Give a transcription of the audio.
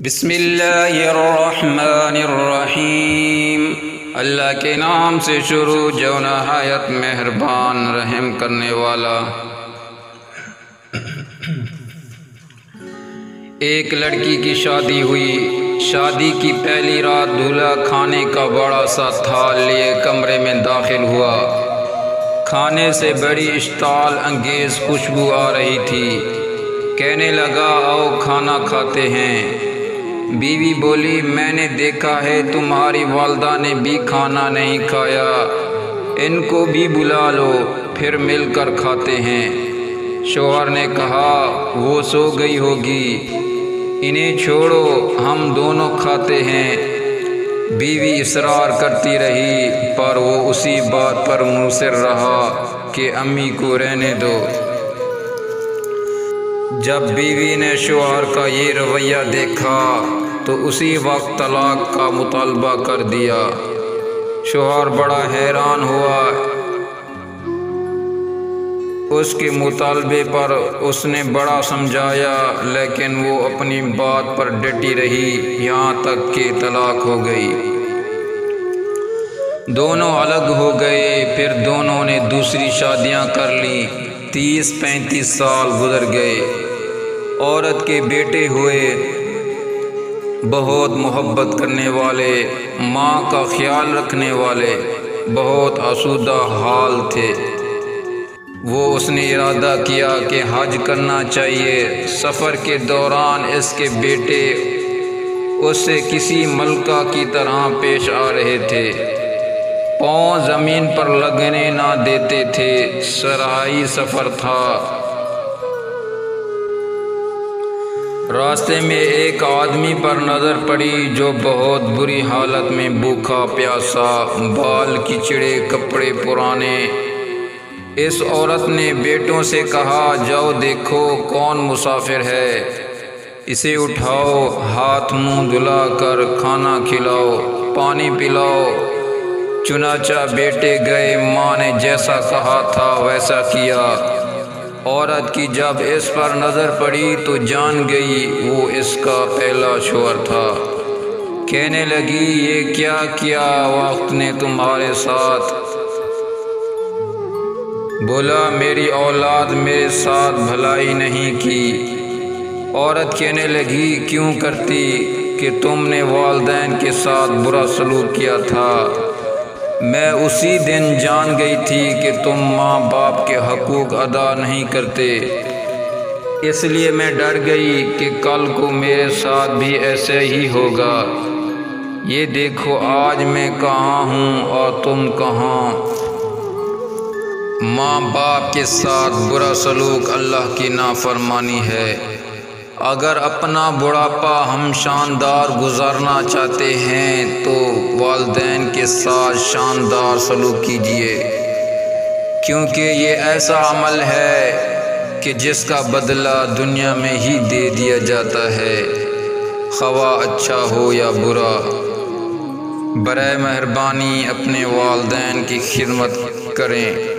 بسم اللہ الرحمن الرحیم، اللہ کے نام سے شروع جو نہایت مہربان رحم کرنے والا۔ ایک لڑکی کی شادی ہوئی۔ شادی کی پہلی رات دولہا کھانے کا بڑا سا تھال لیے کمرے میں داخل ہوا۔ کھانے سے بڑی اشتعال انگیز خوشبو آ رہی تھی۔ کہنے لگا آؤ کھانا کھاتے ہیں۔ بیوی بولی میں نے دیکھا ہے تمہاری والدہ نے بھی کھانا نہیں کھایا، ان کو بھی بلا لو پھر مل کر کھاتے ہیں۔ شوہر نے کہا وہ سو گئی ہوگی، انہیں چھوڑو ہم دونوں کھاتے ہیں۔ بیوی اصرار کرتی رہی پر وہ اسی بات پر مصر رہا کہ امی کو رہنے دو۔ جب بیوی نے شوہر کا یہ رویہ دیکھا تو اسی وقت طلاق کا مطالبہ کر دیا۔ شوہر بڑا حیران ہوا۔ اس کے مطالبے پر اس نے بڑا سمجھایا لیکن وہ اپنی بات پر ڈٹی رہی، یہاں تک کہ طلاق ہو گئی۔ دونوں الگ ہو گئے، پھر دونوں نے دوسری شادیاں کر لیں۔ 30-35 سال گزر گئے۔ عورت کے بیٹے ہوئے، بہت محبت کرنے والے، ماں کا خیال رکھنے والے، بہت آسودہ حال تھے۔ اس نے ارادہ کیا کہ حج کرنا چاہیے۔ سفر کے دوران اس کے بیٹے اس سے کسی ملکہ کی طرح پیش آ رہے تھے، پاؤں زمین پر لگنے نہ دیتے تھے۔ صحرائی سفر تھا۔ راستے میں ایک آدمی پر نظر پڑی جو بہت بری حالت میں بھوکا پیاسا، بال کچڑے، کپڑے پرانے۔ اس عورت نے بیٹوں سے کہا جاؤ دیکھو کون مسافر ہے، اسے اٹھاؤ، ہاتھ منہ دھلا کر کھانا کھلاؤ، پانی پلاؤ۔ چنانچہ بیٹے گئے، ماں نے جیسا کہا تھا ویسا کیا۔ عورت کی جب اس پر نظر پڑی تو جان گئی وہ اس کا پہلا شوہر تھا۔ کہنے لگی یہ کیا کیا وقت نے تمہارے ساتھ؟ بولا میری اولاد میرے ساتھ بھلائی نہیں کی۔ عورت کہنے لگی کیوں کرتی کہ تم نے والدین کے ساتھ برا سلوک کیا تھا۔ میں اسی دن جان گئی تھی کہ تم ماں باپ کے حقوق ادا نہیں کرتے، اس لیے میں ڈر گئی کہ کل کو میرے ساتھ بھی ایسے ہی ہوگا۔ یہ دیکھو آج میں کہاں ہوں اور تم کہاں۔ ماں باپ کے ساتھ برا سلوک اللہ کی نافرمانی ہے۔ اگر اپنا بڑھاپا ہم شاندار گزارنا چاہتے ہیں تو والدین کے ساتھ شاندار سلوک کیجیے، کیونکہ یہ ایسا عمل ہے کہ جس کا بدلہ دنیا میں ہی دے دیا جاتا ہے، خواہ اچھا ہو یا برا۔ برائے مہربانی اپنے والدین کی خدمت کریں۔